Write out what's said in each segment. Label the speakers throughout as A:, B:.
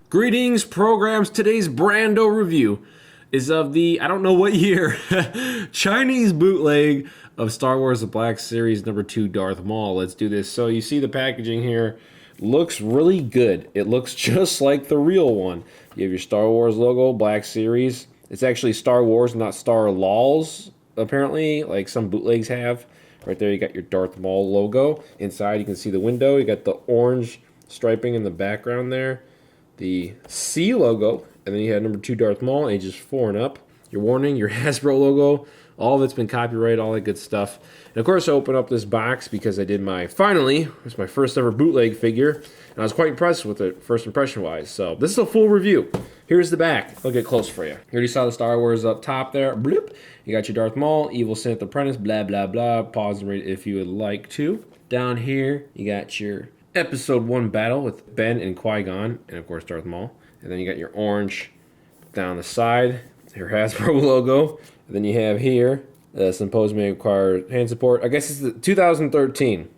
A: Greetings, programs. Today's brando review is of the, I don't know what year, Chinese bootleg of Star Wars The Black Series number 2 Darth Maul. Let's do this. So you see the packaging here. Looks really good. It looks just like the real one. You have your Star Wars logo, Black Series. It's actually Star Wars, not Star Lols, apparently, like some bootlegs have. Right there you got your Darth Maul logo. Inside you can see the window. You got the orange striping in the background there. The C logo, and then you had number 2 Darth Maul, ages 4 and up. Your warning, your Hasbro logo, all of it's been copyrighted, all that good stuff. And of course I opened up this box because I did it's my first ever bootleg figure, and I was quite impressed with it, first impression wise. So this is a full review. Here's the back. I'll get close for you. You already saw the Star Wars up top there. Bloop. You got your Darth Maul, Evil Sith Apprentice, blah, blah, blah. Pause and read it if you would like to. Down here, you got your Episode 1 battle with Ben and Qui-Gon, and of course Darth Maul. And then you got your orange down the side, your Hasbro logo. And then you have here, Symposium may require hand support. I guess it's the 2013.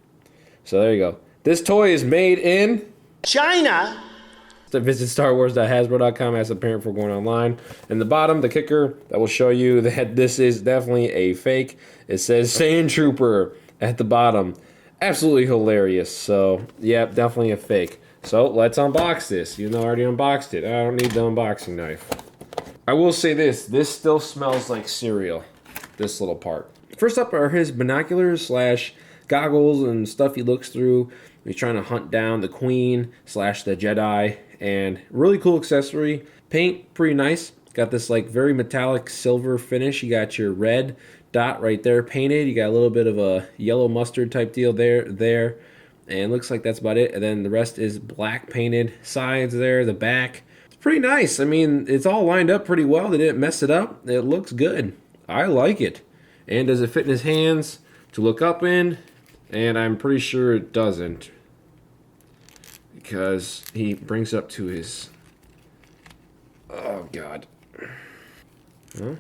A: So there you go. This toy is made in
B: China.
A: So visit StarWars.Hasbro.com as a parent for going online. And the bottom, the kicker that will show you that this is definitely a fake. It says Sand Trooper at the bottom. Absolutely hilarious. So, yeah, definitely a fake. So, let's unbox this. Even though I already unboxed it, I don't need the unboxing knife. I will say this still smells like cereal, this little part. First up are his binoculars slash goggles and stuff he looks through. He's trying to hunt down the Queen slash the Jedi, and really cool accessory. Paint, pretty nice. Got this like very metallic silver finish. You got your red dot right there painted. You got a little bit of a yellow mustard type deal there, and looks like that's about it. And then the rest is black painted sides there, the back. It's pretty nice. I mean, it's all lined up pretty well. They didn't mess it up. It looks good. I like it. And does it fit in his hands to look up in? And I'm pretty sure it doesn't, because he brings up to his, oh god. Huh?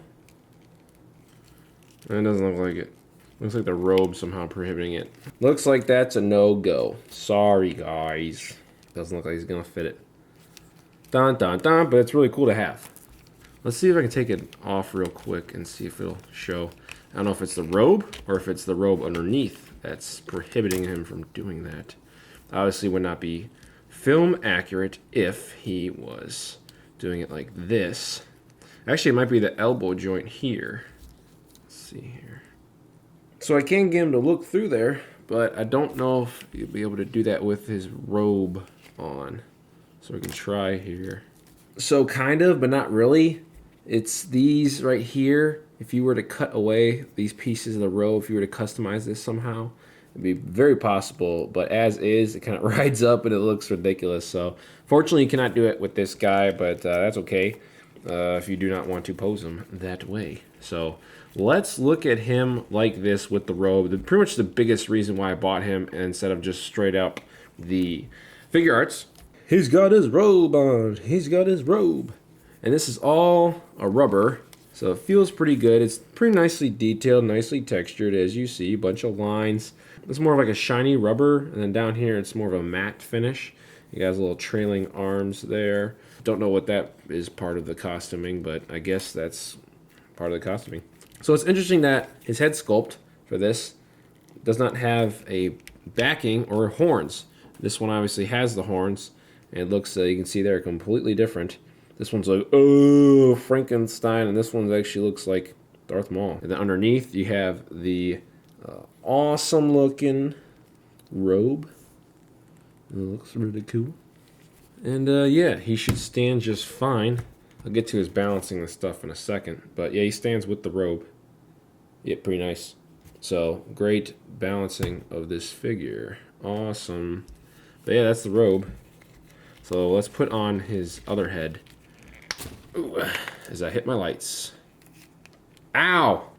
A: It doesn't look like it. Looks like the robe somehow prohibiting it. Looks like that's a no-go. Sorry, guys. Doesn't look like he's gonna fit it. Dun dun dun, but it's really cool to have. Let's see if I can take it off real quick and see if it'll show. I don't know if it's the robe or if it's the robe underneath that's prohibiting him from doing that. Obviously would not be film accurate if he was doing it like this. Actually, it might be the elbow joint here. See here. So I can get him to look through there, but I don't know if he'll be able to do that with his robe on. So we can try here. So kind of, but not really. It's these right here. If you were to cut away these pieces of the robe, if you were to customize this somehow, it'd be very possible. But as is, it kind of rides up and it looks ridiculous. So fortunately, you cannot do it with this guy, but that's okay if you do not want to pose him that way. So let's look at him like this with the robe. Pretty much the biggest reason why I bought him instead of just straight up the figure arts. He's got his robe on. He's got his robe. And this is all a rubber, so it feels pretty good. It's pretty nicely detailed, nicely textured, as you see. A bunch of lines. It's more of like a shiny rubber, and then down here it's more of a matte finish. He has little trailing arms there. Don't know what that is part of the costuming, but I guess that's part of the costuming. So it's interesting that his head sculpt for this does not have a backing or horns. This one obviously has the horns, and it looks, you can see they're completely different. This one's like, oh, Frankenstein, and this one actually looks like Darth Maul. And then underneath you have the awesome looking robe. It looks really cool. And yeah, he should stand just fine. I'll get to his balancing the stuff in a second. But yeah, he stands with the robe. Yeah, pretty nice. So, great balancing of this figure. Awesome. But yeah, that's the robe. So let's put on his other head. Ooh, as I hit my lights. Ow!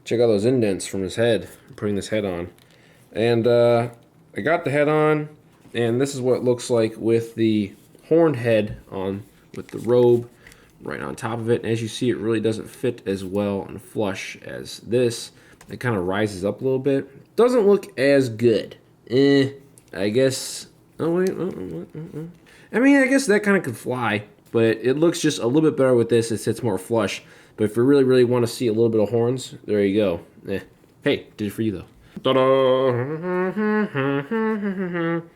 A: Check out those indents from his head. I'm putting this head on. And I got the head on. And this is what it looks like with the horned head on, with the robe right on top of it. And as you see, it really doesn't fit as well and flush as this. It kind of rises up a little bit. Doesn't look as good. I guess Oh, wait. I mean, I guess that kind of could fly, but it looks just a little bit better with this. It sits more flush. But if you really, really want to see a little bit of horns, there you go. Hey, did it for you, though. Ta-da!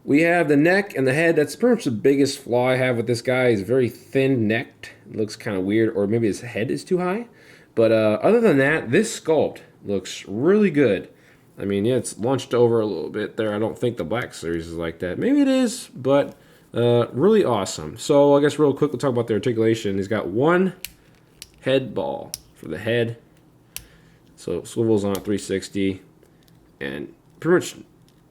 A: We have the neck and the head. That's pretty much the biggest flaw I have with this guy. He's very thin-necked. It looks kind of weird, or maybe his head is too high. But other than that, this sculpt looks really good. I mean, yeah, it's launched over a little bit there. I don't think the Black Series is like that. Maybe it is, but really awesome. So I guess real quick, we'll talk about the articulation. He's got one head ball for the head. So it swivels on 360, and pretty much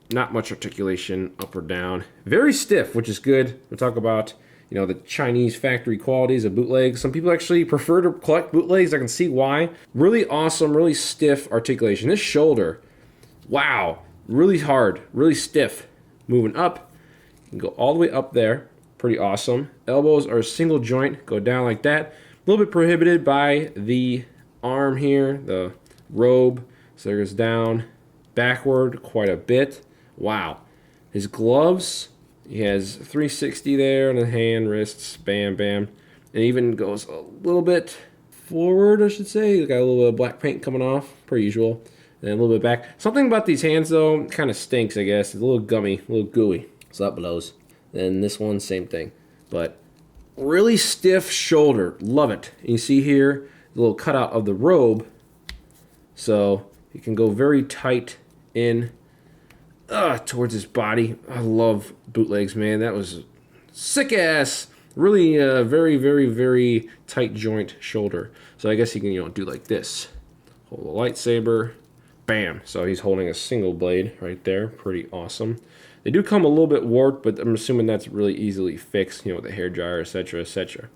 A: not much articulation up or down. Very stiff, which is good. We'll talk about, you know, the Chinese factory qualities of bootlegs. Some people actually prefer to collect bootlegs. I can see why. Really awesome, really stiff articulation. This shoulder, wow, really hard, really stiff. Moving up, you can go all the way up there. Pretty awesome. Elbows are a single joint, go down like that. A little bit prohibited by the arm here, the robe. So it goes down backward quite a bit. Wow. His gloves, he has 360 there on the hand, wrists, bam, bam. And even goes a little bit forward, I should say. Got a little bit of black paint coming off, per usual. And a little bit back. Something about these hands, though, kind of stinks, I guess. It's a little gummy, a little gooey. So that blows. Then this one, same thing. But really stiff shoulder. Love it. And you see here, the little cutout of the robe. So you can go very tight in towards his body. I love bootlegs, man. That was sick ass. Really very, very, very tight joint shoulder. So I guess he can, you know, do like this. Hold the lightsaber. Bam. So he's holding a single blade right there. Pretty awesome. They do come a little bit warped, but I'm assuming that's really easily fixed, you know, with the hair dryer, etc., etc.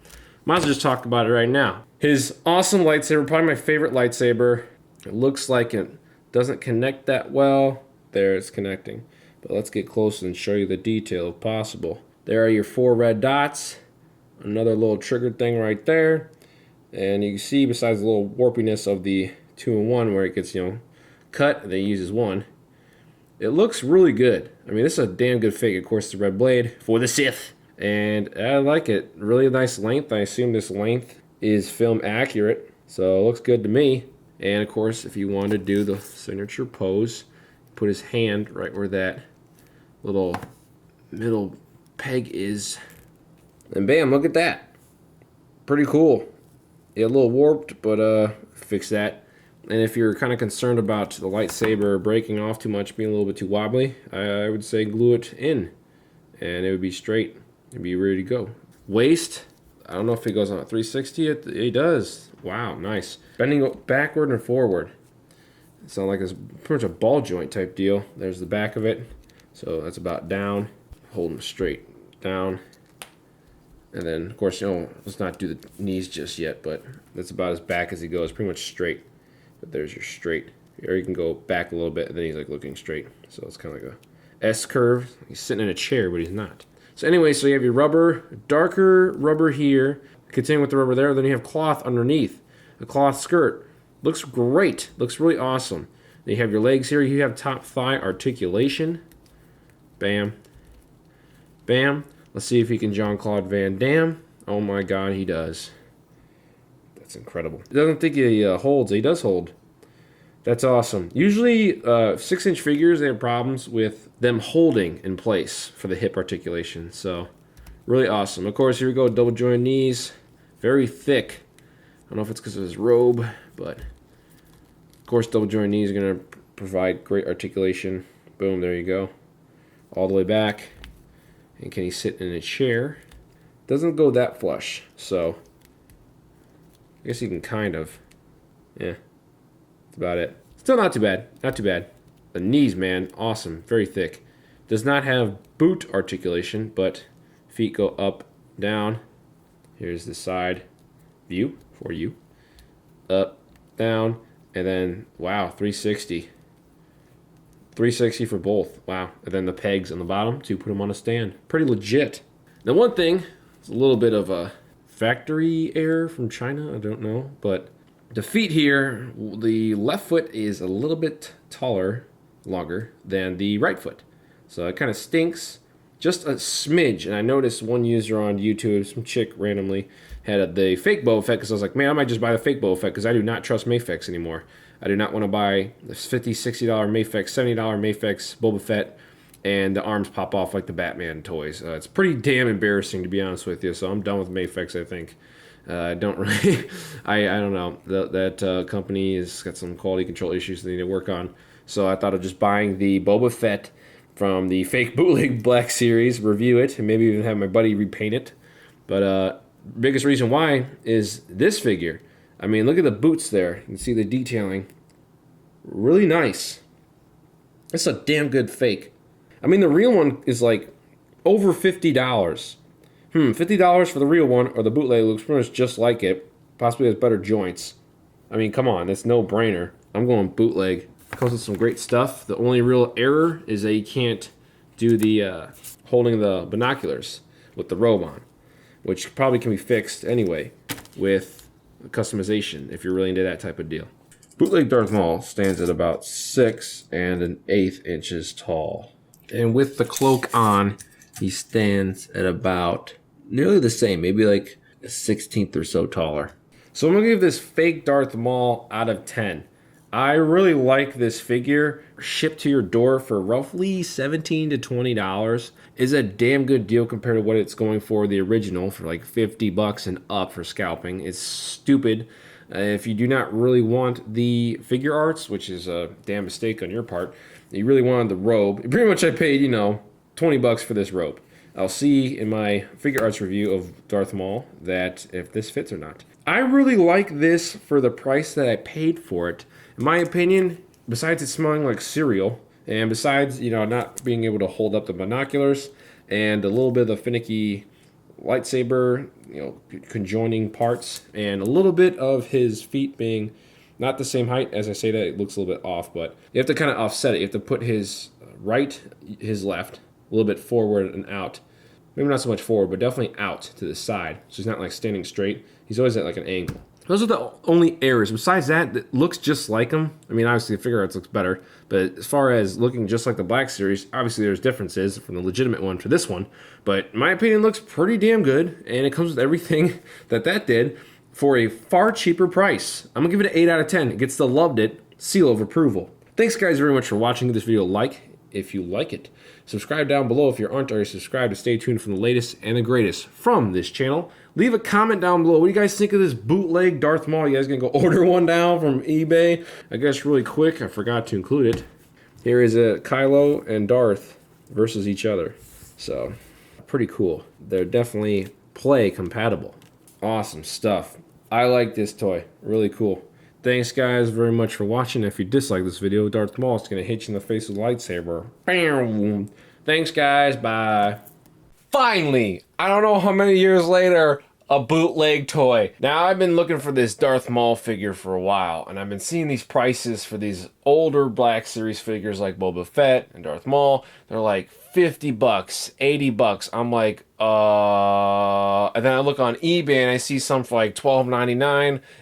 A: Might as well just talk about it right now. His awesome lightsaber, probably my favorite lightsaber. It looks like it doesn't connect that well. There, it's connecting. But let's get close and show you the detail if possible. There are your 4 red dots. Another little trigger thing right there. And you can see, besides the little warpiness of the 2-in-1 where it gets, you know, cut, and then uses 1. It looks really good. I mean, this is a damn good figure. Of course, the red blade for the Sith. And I like it. Really nice length. I assume this length is film accurate. So it looks good to me. And of course, if you want to do the signature pose, put his hand right where that little middle peg is. And bam, look at that. Pretty cool. Yeah, a little warped, but fix that. And if you're kind of concerned about the lightsaber breaking off too much, being a little bit too wobbly, I would say glue it in. And it would be straight. It'd be ready to go. Waist, I don't know if it goes on a 360. It does. Wow, nice. Bending backward and forward. It sounds like it's pretty much a ball joint type deal. There's the back of it. So that's about down. Holding straight down. And then, of course, you know, let's not do the knees just yet, but that's about as back as he goes. Pretty much straight. But there's your straight. Or you can go back a little bit, and then he's like looking straight. So it's kind of like a S curve. He's sitting in a chair, but he's not. So anyway, so you have your rubber, darker rubber here. Continuing with the rubber there, then you have cloth underneath. A cloth skirt. Looks great. Looks really awesome. Then you have your legs here. You have top thigh articulation. Bam. Bam. Let's see if he can Jean-Claude Van Damme. Oh my god, he does. That's incredible. He doesn't think he holds. He does hold. That's awesome. Usually 6-inch figures, they have problems with them holding in place for the hip articulation. So really awesome. Of course, here we go. Double jointed knees. Very thick. I don't know if it's because of his robe, but of course double jointed knees are going to provide great articulation. Boom, there you go. All the way back. And can he sit in a chair? Doesn't go that flush, so I guess he can kind of. Yeah, that's about it. Still not too bad. Not too bad. The knees, man, awesome. Very thick. Does not have boot articulation, but feet go up, down. Here's the side view for you. Up, down, and then, wow, 360. 360 for both. Wow. And then the pegs on the bottom to put them on a stand. Pretty legit. Now, one thing, it's a little bit of a factory error from China. I don't know. But the feet here, the left foot is a little bit taller, longer than the right foot. So it kind of stinks. just a smidge. And I noticed one user on YouTube, some chick randomly, had the fake Boba Fett, because I was like, man, I might just buy the fake Boba Fett, because I do not trust Mafex anymore. I do not want to buy the $50, $60 Mafex, $70 Mafex Boba Fett, and the arms pop off like the Batman toys. It's pretty damn embarrassing, to be honest with you, so I'm done with Mafex, I think. I don't really, I don't know. That company has got some quality control issues they need to work on. So I thought of just buying the Boba Fett from the fake bootleg Black Series, review it, and maybe even have my buddy repaint it. But biggest reason why is this figure. I mean, look at the boots there. You can see the detailing. Really nice. It's a damn good fake. I mean, the real one is like over $50. $50 for the real one, or the bootleg looks pretty much just like it. Possibly has better joints. I mean, come on, it's no brainer. I'm going bootleg. Comes with some great stuff. The only real error is that you can't do the holding the binoculars with the robe on, which probably can be fixed anyway with customization if you're really into that type of deal. Bootleg Darth Maul stands at about 6 1/8 inches tall. And with the cloak on, he stands at about nearly the same, maybe like a 1/16 or so taller. So I'm going to give this fake Darth Maul out of 10. I really like this figure. Shipped to your door for roughly $17 to $20 is a damn good deal compared to what it's going for the original for like $50 and up for scalping. It's stupid. If you do not really want the figure arts, which is a damn mistake on your part, you really wanted the robe. Pretty much I paid, $20 for this robe. I'll see in my figure arts review of Darth Maul that if this fits or not. I really like this for the price that I paid for it. In my opinion, besides it smelling like cereal, and besides, not being able to hold up the binoculars, and a little bit of the finicky lightsaber, conjoining parts, and a little bit of his feet being not the same height. As I say that, it looks a little bit off, but you have to kind of offset it. You have to put his right, his left, a little bit forward and out. Maybe not so much forward, but definitely out to the side. So he's not like standing straight. He's always at like an angle. Those are the only errors. Besides that, it looks just like him. I mean, obviously the figure arts looks better, but as far as looking just like the Black Series, obviously there's differences from the legitimate one to this one. But in my opinion, it looks pretty damn good, and it comes with everything that did for a far cheaper price. I'm gonna give it an 8 out of 10. It gets the loved it seal of approval. Thanks guys very much for watching. Give this video a like if you like it. Subscribe down below if you aren't already subscribed to stay tuned for the latest and the greatest from this channel. Leave a comment down below. What do you guys think of this bootleg Darth Maul? You guys gonna go order one down from eBay? I guess really quick, I forgot to include it. Here is a Kylo and Darth versus each other. So, pretty cool. They're definitely play compatible. Awesome stuff. I like this toy. Really cool. Thanks guys very much for watching. If you dislike this video, Darth Maul is going to hit you in the face with a lightsaber. Bam! Thanks guys, bye. Finally, I don't know how many years later, a bootleg toy. Now I've been looking for this Darth Maul figure for a while, and I've been seeing these prices for these older Black Series figures like Boba Fett and Darth Maul. They're like $50, $80. I'm like, and then I look on eBay and I see some for like $12.99,